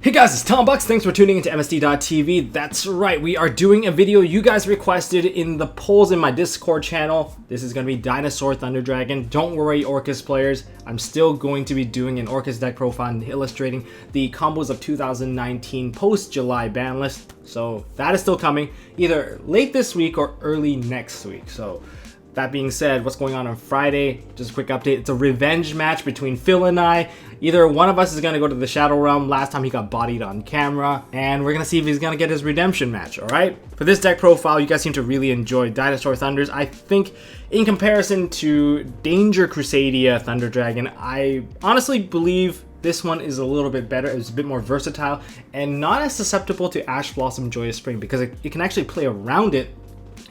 Hey guys, it's Tombox. Thanks for tuning into MST.TV. That's right, we are doing a video you guys requested in the polls in my Discord channel. This is going to be Dinosaur Thunder Dragon. Don't worry, Orcus players. I'm still going to be doing an Orcus deck profile and illustrating the combos of 2019 post-July ban list. So that is still coming, either late this week or early next week. So that being said, what's going on Friday? Just a quick update. It's a revenge match between Phil and I. Either one of us is going to go to the Shadow Realm. Last time he got bodied on camera. And we're going to see if he's going to get his redemption match, alright? For this deck profile, you guys seem to really enjoy Dinosaur Thunders. I think in comparison to Danger Crusadia Thunder Dragon, I honestly believe this one is a little bit better. It's a bit more versatile and not as susceptible to Ash Blossom Joyous Spring because it can actually play around it.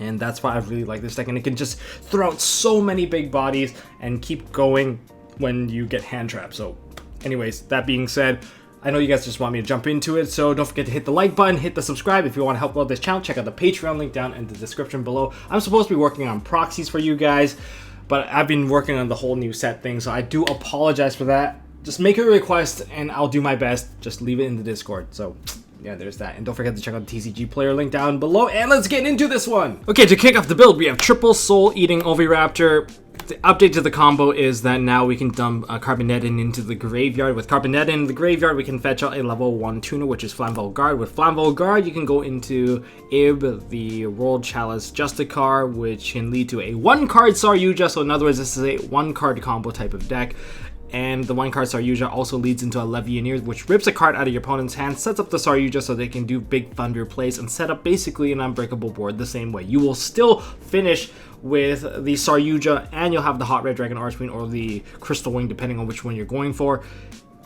And that's why I really like this deck, and it can just throw out so many big bodies and keep going when you get hand trapped. So anyways, that being said, I know you guys just want me to jump into it, so don't forget to hit the like button, hit the subscribe. If you want to help out this channel, check out the Patreon link down in the description below. I'm supposed to be working on proxies for you guys, but I've been working on the whole new set thing, so I do apologize for that. Just make a request and I'll do my best. Just leave it in the Discord. So yeah, there's that. And don't forget to check out the TCG player link down below. And let's get into this one. Okay, to kick off the build, we have triple soul eating Oviraptor. The update to the combo is that now we can dump Carbonettin into the graveyard. With Carbonettin in the graveyard, we can fetch out a level 1 tuner, which is Flamvell Guard. With Flamvell Guard, you can go into Ib, the World Chalice Justicar, which can lead to a 1-card Saryuja. So in other words, this is a 1-card combo type of deck. And the 1-card Saryuja also leads into a Levianeer, which rips a card out of your opponent's hand, sets up the Saryuja so they can do big thunder plays and set up basically an unbreakable board the same way. You will still finish with the Saryuja, and you'll have the Hot Red Dragon Archqueen or the Crystal Wing, depending on which one you're going for.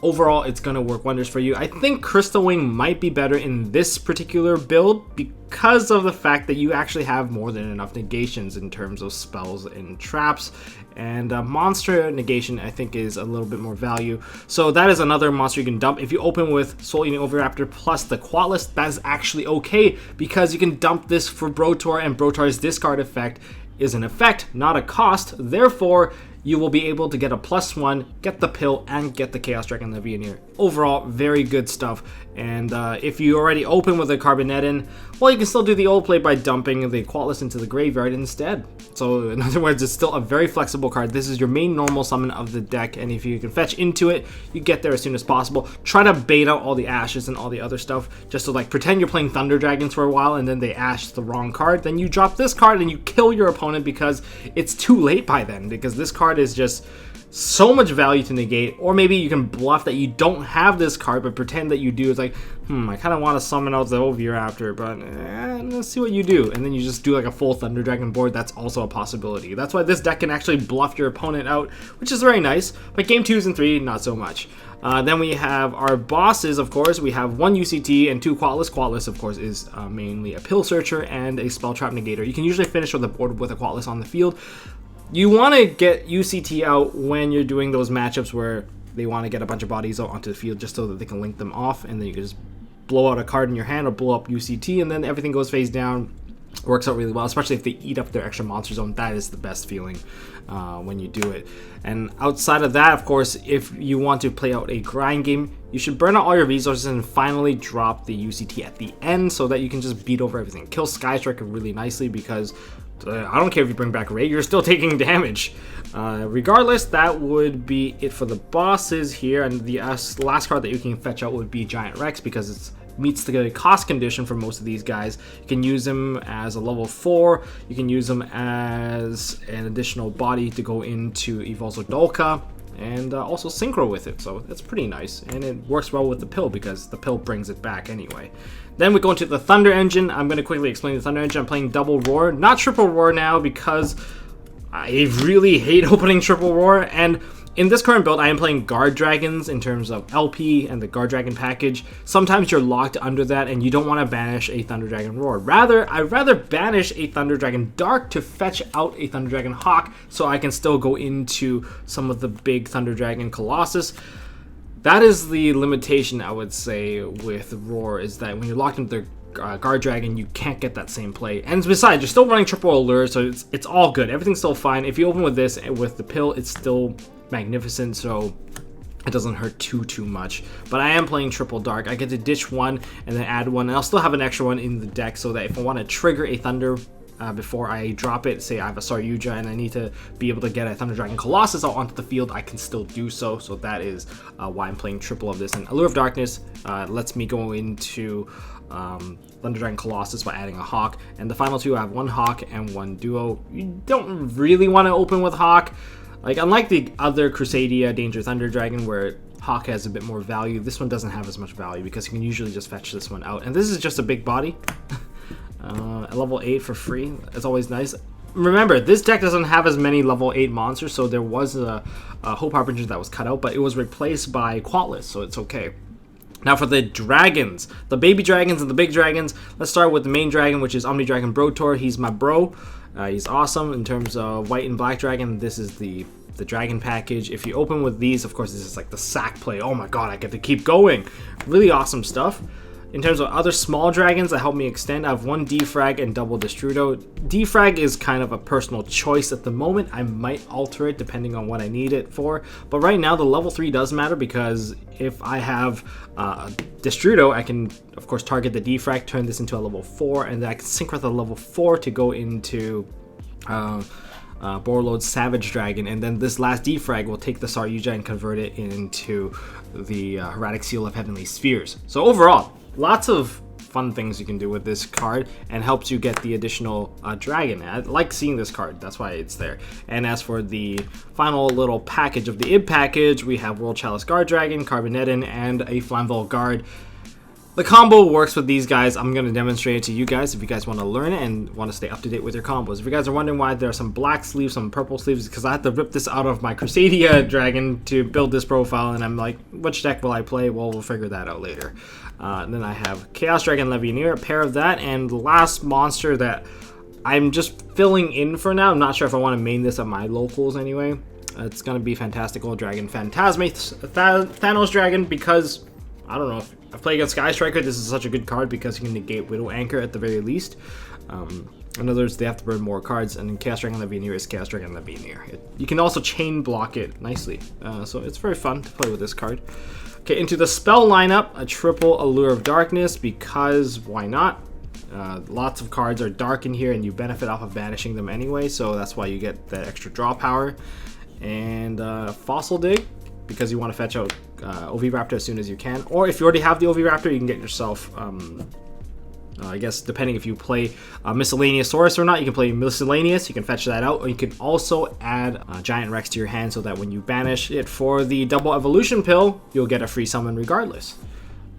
Overall, it's going to work wonders for you. I think Crystal Wing might be better in this particular build because of the fact that you actually have more than enough negations in terms of spells and traps. And monster negation, I think, is a little bit more value. So that is another monster you can dump. If you open with Soul Eating Oviraptor plus the Quatless, that is actually okay because you can dump this for Brotor, and Brotor's discard effect is an effect, not a cost. Therefore, you will be able to get a +1, get the pill, and get the Chaos Dragon Levianeer. Overall, very good stuff. And if you already open with a Carbonettin, well, you can still do the old play by dumping the Quatless into the graveyard instead. So in other words, it's still a very flexible card. This is your main normal summon of the deck, and if you can fetch into it, you get there as soon as possible. Try to bait out all the ashes and all the other stuff, just to like pretend you're playing Thunder Dragons for a while, and then they ash the wrong card. Then you drop this card and you kill your opponent because it's too late by then, because this card is just so much value to negate. Or maybe you can bluff that you don't have this card but pretend that you do. It's like, I kind of want to summon out the Oviraptor, but let's see what you do. And then you just do like a full Thunder Dragon board. That's also a possibility. That's why this deck can actually bluff your opponent out, which is very nice. But game 2s and 3, not so much. Then we have our bosses, of course. We have 1 UCT and 2 Quatless. Quatless, of course, is mainly a Pill Searcher and a Spell Trap Negator. You can usually finish with a board with a Quatless on the field. You want to get UCT out when you're doing those matchups where they want to get a bunch of bodies out onto the field just so that they can link them off, and then you can just blow out a card in your hand or blow up UCT, and then everything goes face down. Works out really well, especially if they eat up their extra monster zone. That is the best feeling when you do it. And outside of that, of course, if you want to play out a grind game, you should burn out all your resources and finally drop the UCT at the end so that you can just beat over everything. Kill Sky Striker really nicely because I don't care if you bring back Ray, you're still taking damage. Regardless, that would be it for the bosses here. And the last card that you can fetch out would be Giant Rex because it meets the cost condition for most of these guys. You can use them as a level 4. You can use them as an additional body to go into Evolzo Dolka, and also synchro with it, so that's pretty nice. And it works well with the pill because the pill brings it back anyway. Then we go into the Thunder Engine. I'm going to quickly explain the Thunder Engine. I'm playing double Roar, not triple Roar now because I really hate opening triple Roar. And in this current build, I am playing Guard Dragons in terms of LP and the Guard Dragon package. Sometimes you're locked under that and you don't want to banish a Thunder Dragon Roar. I'd rather banish a Thunder Dragon Dark to fetch out a Thunder Dragon Hawk so I can still go into some of the big Thunder Dragon Colossus. That is the limitation, I would say, with Roar, is that when you're locked into the Guard Dragon, you can't get that same play. And besides, you're still running triple Allure, so it's all good. Everything's still fine. If you open with this and with the pill, it's still magnificent. So it doesn't hurt too much. But I am playing triple dark. I get to ditch one and then add one, and I'll still have an extra one in the deck so that if I want to trigger a Thunder before I drop it, say I have a Saryuja and I need to be able to get a Thunder Dragon Colossus out onto the field, I can still do so. So that is why I'm playing triple of this. And Allure of Darkness lets me go into Thunder Dragon Colossus by adding a Hawk. And the final two, I have one Hawk and one Duo. You don't really want to open with Hawk. Like, unlike the other Crusadia Danger Thunder Dragon where Hawk has a bit more value, this one doesn't have as much value because you can usually just fetch this one out. And this is just a big body. At level 8 for free. It's always nice. Remember, this deck doesn't have as many level 8 monsters, so there was a Hope Harbinger that was cut out, but it was replaced by Quatless, so it's okay. Now for the dragons, the baby dragons and the big dragons, let's start with the main dragon, which is Omni Dragon Brotor. He's my bro. He's awesome in terms of white and black dragon. This is the dragon package. If you open with these, of course, this is like the sack play. Oh my god, I get to keep going. Really awesome stuff. In terms of other small dragons that help me extend, I have one Defrag and double Destrudo. Defrag is kind of a personal choice at the moment. I might alter it depending on what I need it for. But right now, the level 3 does matter because if I have Destrudo, I can, of course, target the Defrag, turn this into a level 4, and then I can sync with a level 4 to go into Borreload's Savage Dragon, and then this last Defrag will take the Saryuja and convert it into the Hermetic Seal of Heavenly Spheres. So overall, lots of fun things you can do with this card and helps you get the additional dragon. I like seeing this card, that's why it's there. And as for the final little package of the IB package, we have World Chalice Guard Dragon, Carbonetin, and a Flamvol Guard. The combo works with these guys. I'm going to demonstrate it to you guys if you guys want to learn it and want to stay up to date with your combos. If you guys are wondering why there are some black sleeves, some purple sleeves, because I had to rip this out of my Crusadia dragon to build this profile, and I'm like, which deck will I play? Well, we'll figure that out later. Then I have Chaos Dragon Levianeer, a pair of that, and the last monster that I'm just filling in for now. I'm not sure if I want to main this at my locals anyway. It's going to be Fantastical Dragon Phantasme Thanos Dragon because, I don't know, if I play against Sky Striker, this is such a good card because you can negate Widow Anchor at the very least. In other words, they have to burn more cards, and then Chaos Dragon Levianeer is Chaos Dragon Levianeer. You can also chain block it nicely, so it's very fun to play with this card. Okay, into the spell lineup, a triple Allure of Darkness because why not? Lots of cards are dark in here, and you benefit off of banishing them anyway, so that's why you get that extra draw power. And Fossil Dig because you want to fetch out Oviraptor as soon as you can, or if you already have the Oviraptor, you can get yourself I guess depending if you play Miscellaneous Saurus or not, you can play Miscellaneous, you can fetch that out, or you can also add Giant Rex to your hand so that when you banish it for the double evolution pill, you'll get a free summon regardless.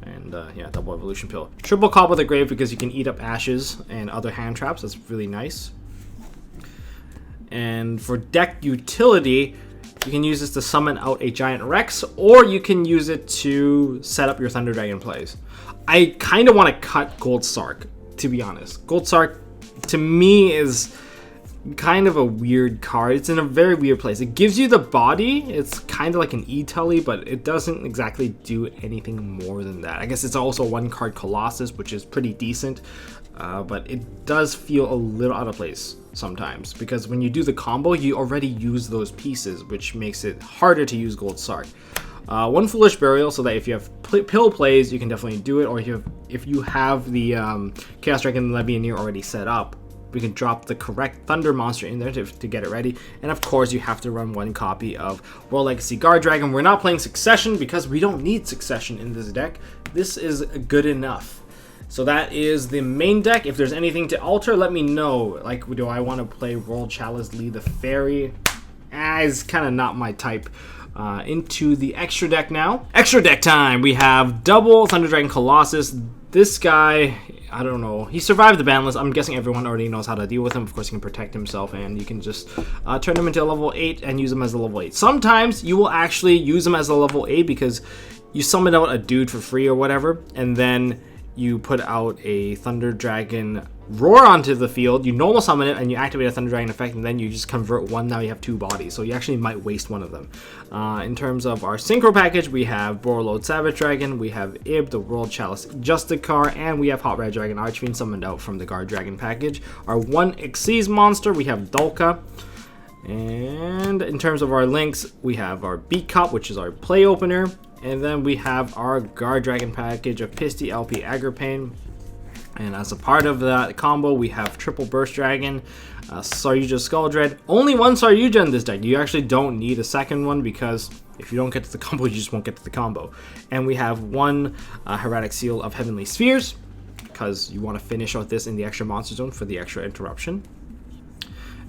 And yeah, double evolution pill. Triple Cob with a Grave because you can eat up ashes and other hand traps, that's really nice. And for deck utility, you can use this to summon out a Giant Rex, or you can use it to set up your Thunder Dragon plays. I kind of want to cut Gold Sark, to be honest. Gold Sark, to me, is kind of a weird card. It's in a very weird place. It gives you the body. It's kind of like an E-Tully, but it doesn't exactly do anything more than that. I guess it's also one card Colossus, which is pretty decent, but it does feel a little out of place sometimes because when you do the combo, you already use those pieces, which makes it harder to use Gold Sark. One Foolish Burial, so that if you have pill plays, you can definitely do it, or if you have the Chaos Dragon Levianeer already set up, we can drop the correct Thunder monster in there to get it ready. And of course, you have to run one copy of World Legacy Guard Dragon. We're not playing Succession because we don't need Succession in this deck. This is good enough. So that is the main deck. If there's anything to alter, let me know. Like, do I want to play World Chalice Lee the Fairy? It's kind of not my type. Into the extra deck now. Extra deck time! We have double Thunder Dragon Colossus. This guy, I don't know. He survived the ban list. I'm guessing everyone already knows how to deal with him. Of course, he can protect himself, and you can just turn him into a level 8 and use him as a level 8. Sometimes you will actually use him as a level 8 because you summon out a dude for free or whatever, and then you put out a Thunder Dragon Roar onto the field, you normal summon it, and you activate a Thunder Dragon effect, and then you just convert one. Now you have 2 bodies, so you actually might waste one of them. In terms of our Synchro package, we have Borreload Savage Dragon, we have Ib, the World Chalice Justicar, and we have Hot Red Dragon Archfiend summoned out from the Guard Dragon package. Our one Xyz monster, we have Dulka. And in terms of our links, we have our Beat Cop, which is our play opener. And then we have our Guard Dragon package of Pisty, LP, Agripane. And as a part of that combo, we have Triple Burst Dragon, Saryuja Skull Dread. Only one Saryuja in this deck. You actually don't need a second one because if you don't get to the combo, you just won't get to the combo. And we have one Hieratic Seal of Heavenly Spheres because you want to finish out this in the extra monster zone for the extra interruption.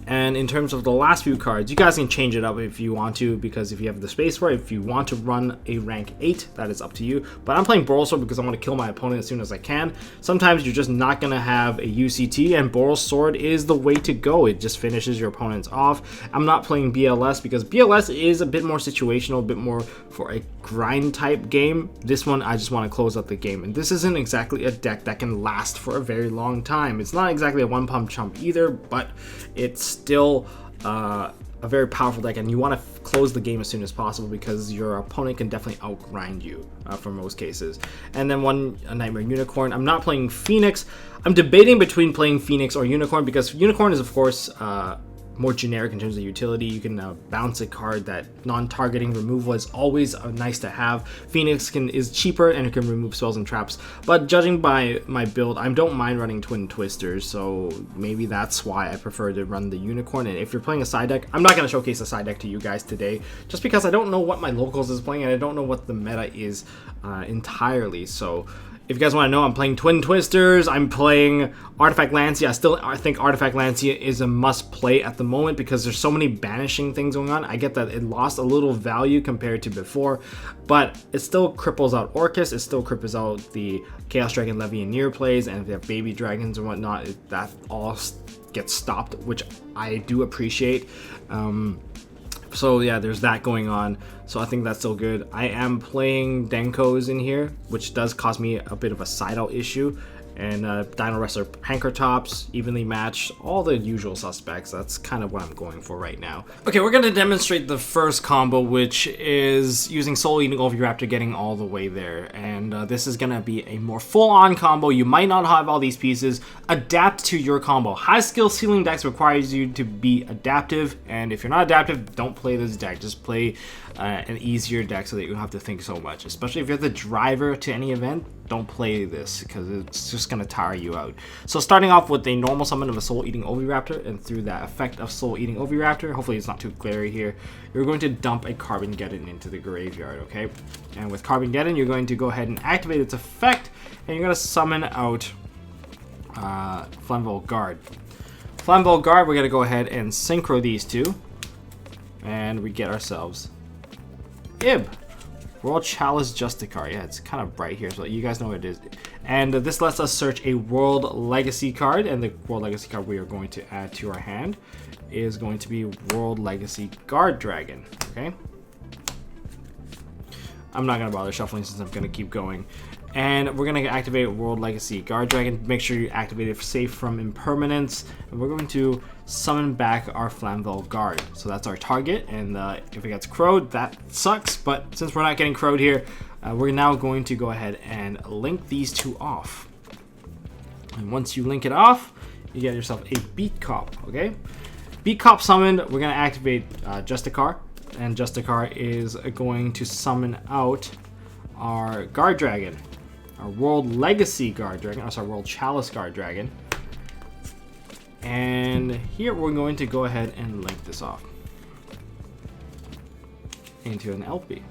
And in terms of the last few cards, you guys can change it up if you want to, because if you have the space for it, if you want to run a rank 8, that is up to you. But I'm playing Borosword because I want to kill my opponent as soon as I can. Sometimes you're just not going to have a UCT, and Borosword is the way to go. It just finishes your opponents off. I'm not playing BLS because BLS is a bit more situational, a bit more for a grind type game. This one, I just want to close out the game. And this isn't exactly a deck that can last for a very long time. It's not exactly a one-pump chump either, but it's still a very powerful deck, and you want to close the game as soon as possible because your opponent can definitely outgrind you for most cases. And then a Nightmare Unicorn. I'm not playing Phoenix. I'm debating between playing Phoenix or Unicorn because Unicorn is, of course, more generic in terms of utility. You can bounce a card. That non-targeting removal is always nice to have. Phoenix is cheaper and it can remove spells and traps, but judging by my build, I don't mind running Twin Twisters, so maybe that's why I prefer to run the Unicorn. And if you're playing a side deck, I'm not going to showcase a side deck to you guys today just because I don't know what my locals is playing and I don't know what the meta is entirely. So if you guys want to know, I'm playing Twin Twisters, I'm playing Artifact Lancia. I think Artifact Lancia is a must play at the moment because there's so many banishing things going on. I get that it lost a little value compared to before, but it still cripples out Orcus, it still cripples out the Chaos Dragon Levianeer plays, and if they have baby dragons and whatnot, that all gets stopped, which I do appreciate. So yeah, there's that going on. So I think that's still good. I am playing Denkos in here, which does cause me a bit of a side out issue. And Dino Wrestler Pankratops, evenly matched, all the usual suspects. That's kind of what I'm going for right now. Okay, we're going to demonstrate the first combo, which is using Soul Eating Oviraptor, getting all the way there. And this is going to be a more full-on combo. You might not have all these pieces. Adapt to your combo. High skill ceiling decks requires you to be adaptive, and if you're not adaptive, don't play this deck. Just play an easier deck so that you don't have to think so much. Especially if you're the driver to any event, don't play this because it's just going to tire you out. So starting off with a normal summon of a Soul Eating Oviraptor, and through that effect of Soul Eating Oviraptor, hopefully it's not too glary here, you're going to dump a Carbongeddon into the graveyard, okay? And with Carbongeddon, you're going to go ahead and activate its effect, and you're going to summon out Flamvell Guard. Flamvell Guard, we're going to go ahead and synchro these two, and we get ourselves Ib. World Chalice Justicar. Yeah, it's kind of bright here, so you guys know what it is. And this lets us search a World Legacy card, and the World Legacy card we are going to add to our hand is going to be World Legacy Guard Dragon, okay? I'm not going to bother shuffling since I'm going to keep going. And we're going to activate World Legacy Guard Dragon. Make sure you activate it safe from impermanence. And we're going to summon back our Flamvell Guard. So that's our target. And if it gets crowed, that sucks. But since we're not getting crowed here, we're now going to go ahead and link these two off. And once you link it off, you get yourself a Beat Cop, okay? Beat Cop summoned, we're going to activate Justicar. And Justicar is going to summon out our Guard Dragon. Our World Legacy Guard Dragon, oh sorry, World Chalice Guard Dragon. And here we're going to go ahead and link this off into an LP.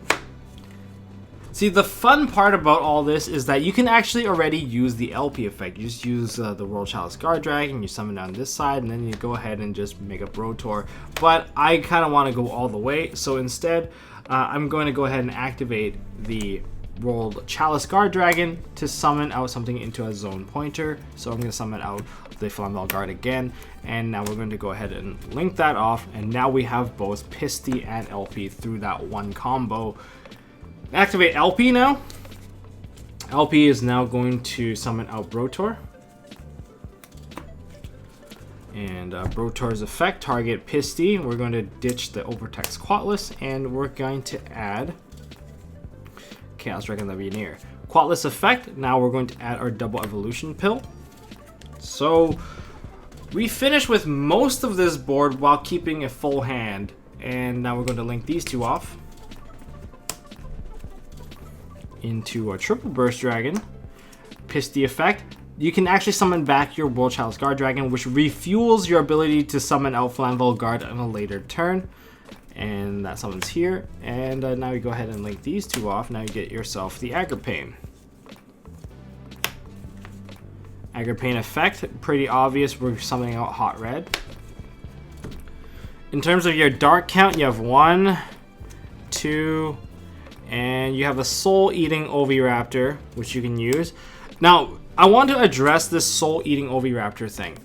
See, the fun part about all this is that you can actually already use the LP effect. You just use the World Chalice Guard Dragon, you summon down this side, and then you go ahead and just make a Brotor. But I kind of want to go all the way, so instead, I'm going to go ahead and activate the World Chalice Guard Dragon to summon out something into a zone pointer. So I'm going to summon out the Flamvell Guard again, and now we're going to go ahead and link that off, and now we have both Pisty and LP through that one combo. Activate LP now. LP is now going to summon out Brotor. And Brotor's effect, target Pisty. We're going to ditch the Overtext Quatless, and we're going to add Chaos Dragon Levianeer. Quatless effect, now we're going to add our double evolution pill. So We finished with most of this board while keeping a full hand. And now we're going to link these two off into a triple burst dragon. Pisty effect. You can actually summon back your World Chalice Guard Dragon, which refuels your ability to summon out Flamvell Guard on a later turn. And that summons here. And now you go ahead and link these two off. Now you get yourself the Agripane. Agripane effect, pretty obvious. We're summoning out Hot Red. In terms of your dark count, you have 1, 2, and you have a Soul Eating Oviraptor, which you can use. Now, I want to address this Soul Eating Oviraptor thing.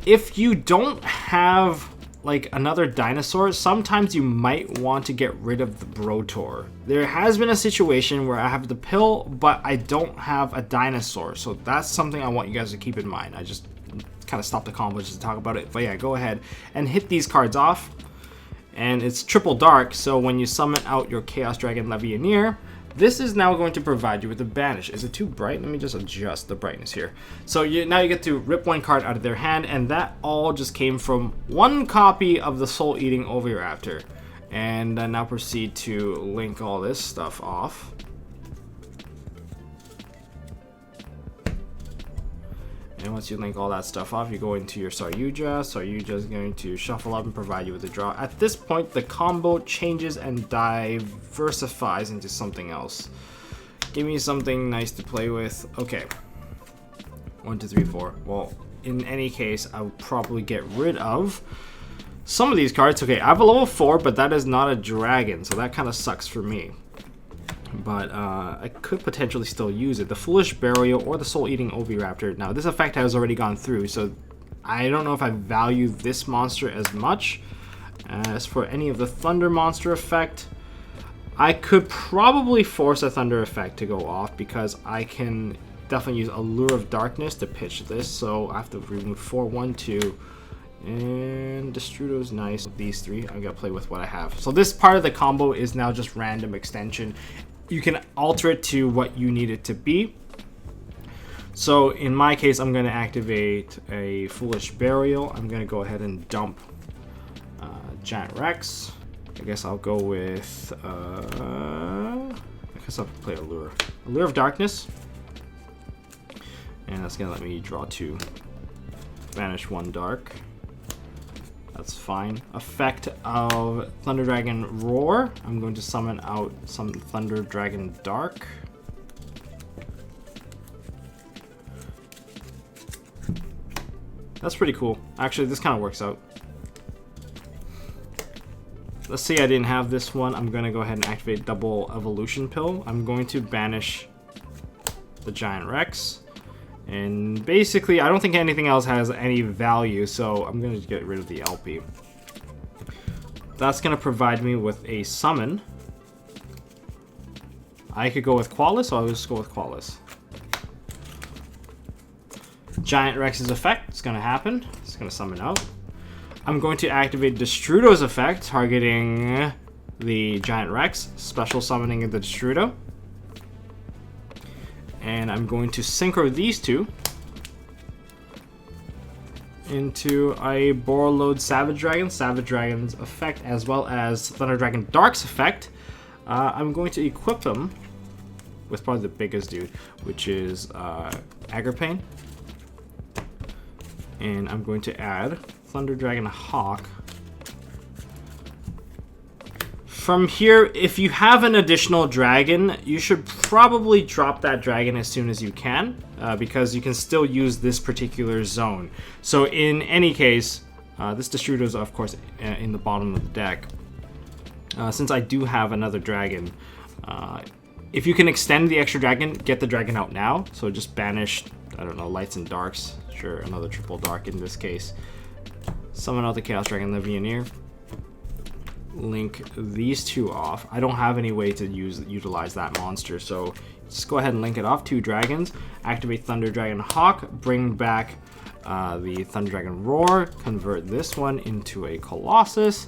If you don't have like another dinosaur, sometimes you might want to get rid of the Brotor. There has been a situation where I have the pill, but I don't have a dinosaur, so that's something I want you guys to keep in mind. I just kind of stopped the combo just to talk about it, but yeah, go ahead and hit these cards off. And it's triple dark, so when you summon out your Chaos Dragon Levianeer, this is now going to provide you with a banish. Is it too bright? Let me just adjust the brightness here. So now you get to rip one card out of their hand, and that all just came from one copy of the Soul Eating Oviraptor. And now proceed to link all this stuff off. And once you link all that stuff off, you go into your Saryuja. Saryuja is going to shuffle up and provide you with a draw. At this point, the combo changes and diversifies into something else. Give me something nice to play with. Okay. 1, 2, 3, 4. Well, in any case, I would probably get rid of some of these cards. Okay, I have a level 4, but that is not a dragon, so that kind of sucks for me. But I could potentially still use it. The Foolish Burial or the Soul Eating Oviraptor. Now, this effect has already gone through, so I don't know if I value this monster as much. As for any of the Thunder Monster effect, I could probably force a Thunder effect to go off because I can definitely use Allure of Darkness to pitch this. So I have to remove 4, 1, 2. And Destrudo's nice. These 3, I'm gonna play with what I have. So this part of the combo is now just random extension. You can alter it to what you need it to be. So in my case, I'm going to activate a Foolish Burial. I'm going to go ahead and dump Giant Rex. I guess I'll go with... I guess I'll play Allure. Allure of Darkness. And that's going to let me draw 2. Banish 1 Dark. That's fine. Effect of Thunder Dragon Roar. I'm going to summon out some Thunder Dragon Dark. That's pretty cool. Actually, this kind of works out. Let's say I didn't have this one. I'm going to go ahead and activate Double Evolution Pill. I'm going to banish the Giant Rex. And basically, I don't think anything else has any value, so I'm going to get rid of the LP. That's going to provide me with a summon. I could go with Qualis, so I'll just go with Qualis. Giant Rex's effect is going to happen. It's going to summon out. I'm going to activate Destrudo's effect, targeting the Giant Rex, special summoning of the Destrudo. And I'm going to synchro these two into a Borreload Savage Dragon, Savage Dragon's effect, as well as Thunder Dragon Dark's effect. I'm going to equip them with probably the biggest dude, which is Agripane. And I'm going to add Thunder Dragon Hawk. From here, if you have an additional dragon, you should probably drop that dragon as soon as you can, because you can still use this particular zone. So in any case, this Destrudo is of course in the bottom of the deck. Since I do have another dragon, if you can extend the extra dragon, get the dragon out now. So just banish, I don't know, lights and darks. Sure, another triple dark in this case. Summon out the Chaos Dragon Levianeer. Link these two off. I don't have any way to utilize that monster, so just go ahead and link it off. 2 dragons. Activate Thunder Dragon Hawk. Bring back the Thunder Dragon Roar. Convert this one into a Colossus.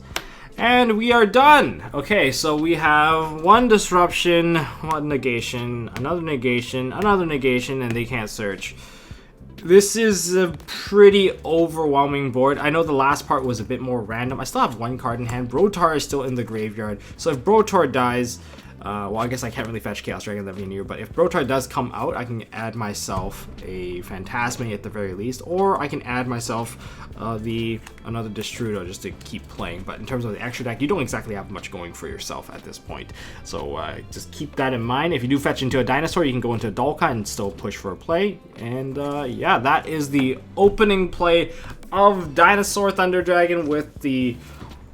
And we are done! Okay, so we have 1 disruption, 1 negation, another negation, and they can't search. This is a pretty overwhelming board. I know the last part was a bit more random. I still have one card in hand. Brotar is still in the graveyard. So if Brotar dies, well, I guess I can't really fetch Chaos Dragon Levianeer, but if Brotar does come out, I can add myself a Phantasme at the very least, or I can add myself another Destrudo just to keep playing. But in terms of the extra deck, you don't exactly have much going for yourself at this point. So just keep that in mind. If you do fetch into a dinosaur, you can go into a Dolka and still push for a play. And yeah, that is the opening play of Dinosaur Thunder Dragon with the...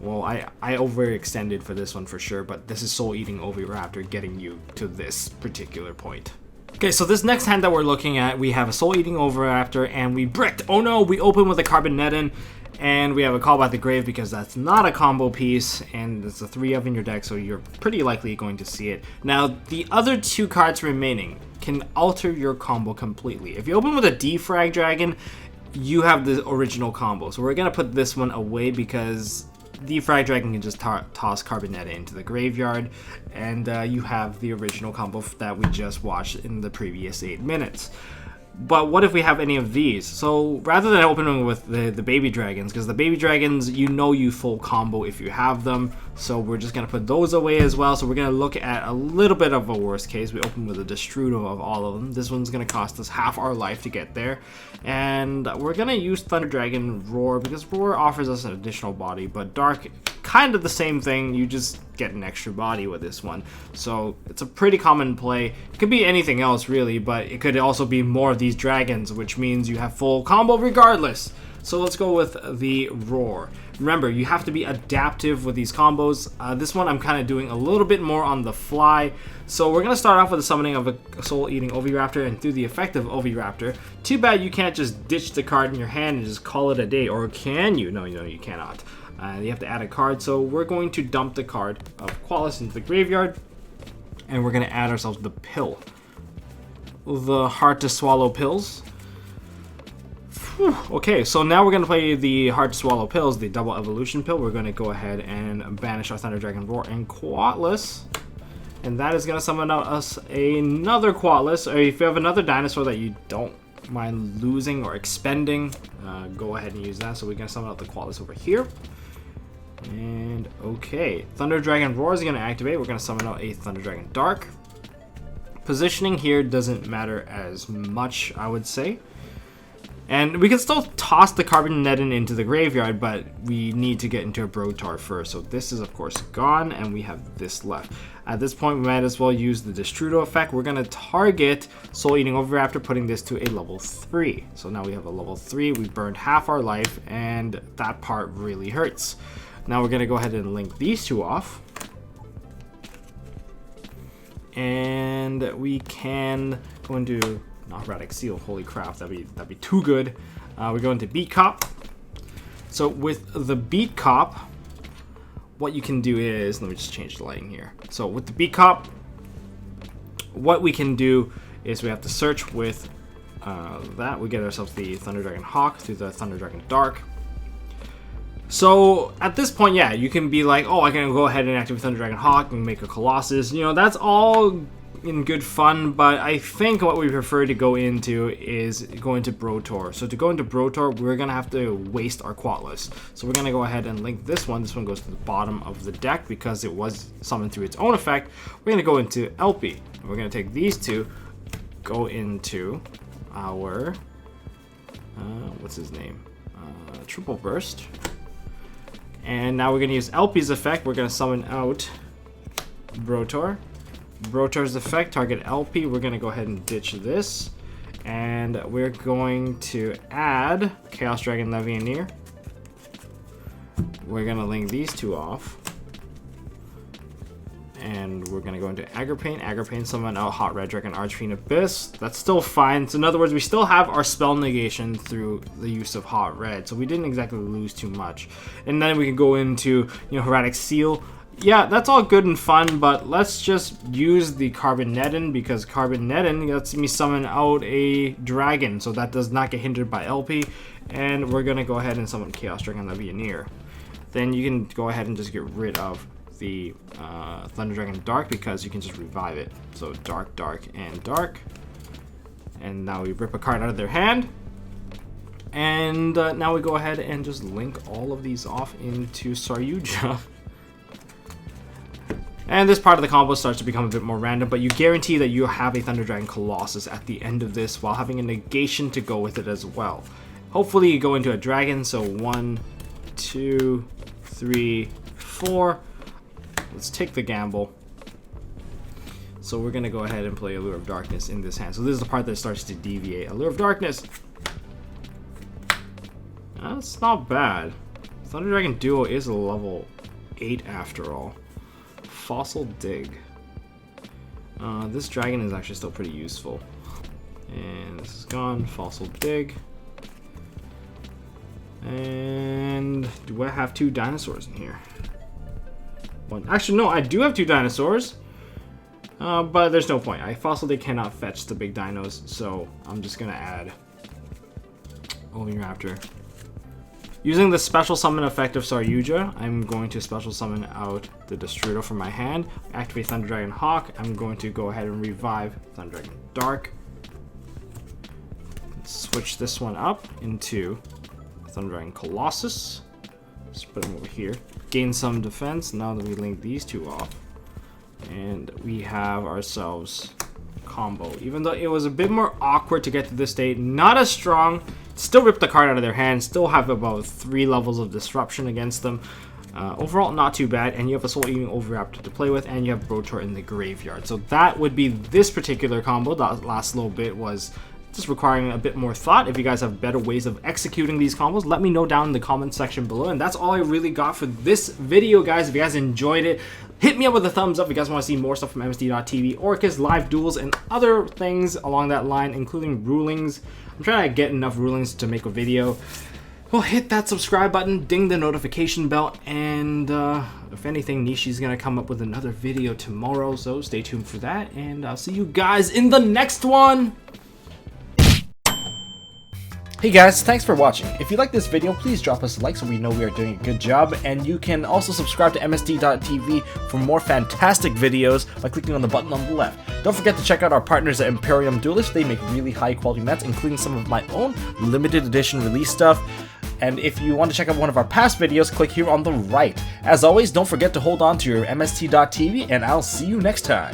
Well, I overextended for this one for sure, but this is Soul Eating Oviraptor getting you to this particular point. Okay, so this next hand that we're looking at, we have a Soul Eating Oviraptor, and we bricked. Oh no, we open with a Carbonetin, and we have a Call by the Grave because that's not a combo piece, and it's a 3-of in your deck, so you're pretty likely going to see it. Now, the other 2 cards remaining can alter your combo completely. If you open with a Defrag Dragon, you have the original combo. So we're gonna put this one away because Defrag Dragon can just toss Carbonetta into the graveyard, and you have the original combo that we just watched in the previous 8 minutes. But what if we have any of these? So rather than opening with the baby dragons, because the baby dragons, you full combo if you have them, so we're just going to put those away as well. So we're going to look at a little bit of a worst case. We open with a Destrudo of all of them. This one's going to cost us half our life to get there. And we're going to use Thunder Dragon Roar, because Roar offers us an additional body, but Dark, kind of the same thing. You just get an extra body with this one. So it's a pretty common play. It could be anything else really, but it could also be more of these dragons, which means you have full combo regardless. So let's go with the Roar. Remember, you have to be adaptive with these combos. This one I'm kind of doing a little bit more on the fly. So we're going to start off with the summoning of a Soul Eating Oviraptor, and through the effect of Oviraptor. Too bad you can't just ditch the card in your hand and just call it a day, or can you? No, you cannot. You have to add a card, so we're going to dump the card of Qualis into the graveyard, and we're going to add ourselves the pill. The Hard to Swallow pills. Whew. Okay, so now we're going to play the Hard to Swallow pills, the double evolution pill. We're going to go ahead and banish our Thunder Dragon Roar and Qualis, and that is going to summon out us another Qualis. Or if you have another dinosaur that you don't mind losing or expending, go ahead and use that. So we're going to summon out the Qualis over here. And okay, Thunder Dragon Roar is going to activate. We're going to summon out a Thunder Dragon Dark. Positioning here doesn't matter as much, I would say. And we can still toss the Carbonetin into the graveyard, but we need to get into a Brotar first. So this is, of course, gone, and we have this left. At this point, we might as well use the Destrudo effect. We're going to target Soul Eating Oviraptor, putting this to a level 3. So now we have a level 3. We burned half our life, and that part really hurts. Now we're going to go ahead and link these 2 off. And we can go into... Not Erratic Seal, holy crap, that'd be too good. We go into Beat Cop. So with the Beat Cop, what you can do is, let me just change the lighting here. So with the Beat Cop, what we can do is we have to search with that. We get ourselves the Thunder Dragon Hawk through the Thunder Dragon Dark. So at this point, yeah, you can be like, oh, I can go ahead and activate Thunder Dragon Hawk and make a Colossus. You know, that's all in good fun, but I think what we prefer to go into is go into Brotar. So to go into Brotar, we're going to have to waste our Qualis. So we're going to go ahead and link this one. This one goes to the bottom of the deck because it was summoned through its own effect. We're going to go into LP. We're going to take these 2, go into our, what's his name? Triple Burst. And now we're going to use LP's effect. We're going to summon out Brotar. Brotar's effect, target LP. We're going to go ahead and ditch this. And we're going to add Chaos Dragon Levianeer. We're going to link these 2 off. And we're going to go into Agripain. Agripain, summon out Hot Red Dragon Archfiend Abyss. That's still fine. So in other words, we still have our spell negation through the use of Hot Red. So we didn't exactly lose too much. And then we can go into, Erratic Seal. Yeah, that's all good and fun, but let's just use the Carbonetin, because Carbonetin lets me summon out a dragon, so that does not get hindered by LP. And we're going to go ahead and summon Chaos Dragon Levianeer. Then you can go ahead and just get rid of the Thunder Dragon Dark, because you can just revive it. So Dark, Dark, and Dark. And now we rip a card out of their hand. And now we go ahead and just link all of these off into yugioh. And this part of the combo starts to become a bit more random, but you guarantee that you have a Thunder Dragon Colossus at the end of this while having a negation to go with it as well. Hopefully you go into a dragon, so 1, 2, 3, 4. Let's take the gamble. So we're gonna go ahead and play Allure of Darkness in this hand. So this is the part that starts to deviate. Allure of Darkness. That's not bad. Thunder Dragon Duo is a level 8 after all. Fossil Dig. This dragon is actually still pretty useful. And this is gone. Fossil Dig. And do I have 2 dinosaurs in here? One. Actually, no, I do have 2 dinosaurs. But there's no point. Fossil Dig cannot fetch the big dinos, so I'm just gonna add Oviraptor. Using the special summon effect of yugioh, I'm going to special summon out the Destrudo from my hand, activate Thunder Dragon Hawk. I'm going to go ahead and revive Thunder Dragon Dark. Switch this one up into Thunder Dragon Colossus. Let's put him over here. Gain some defense now that we link these 2 off. And we have ourselves combo. Even though it was a bit more awkward to get to this state, not as strong. Still rip the card out of their hand, still have about 3 levels of disruption against them. Overall, not too bad, and you have a Soul Eating Oviraptor to play with, and you have Brotor in the graveyard. So that would be this particular combo. That last little bit was just requiring a bit more thought. If you guys have better ways of executing these combos, let me know down in the comment section below. And that's all I really got for this video, guys. If you guys enjoyed it, hit me up with a thumbs up if you guys want to see more stuff from MST.TV, Orcus, live duels, and other things along that line, including rulings. I'm trying to get enough rulings to make a video. Well, hit that subscribe button, ding the notification bell, and if anything, Nishi's gonna come up with another video tomorrow, so stay tuned for that, and I'll see you guys in the next one! Hey guys, thanks for watching. If you like this video, please drop us a like so we know we are doing a good job, and you can also subscribe to MST.TV for more fantastic videos by clicking on the button on the left. Don't forget to check out our partners at Imperium Duelist. They make really high quality mats, including some of my own limited edition release stuff. And if you want to check out one of our past videos, click here on the right. As always, don't forget to hold on to your MST.TV, and I'll see you next time.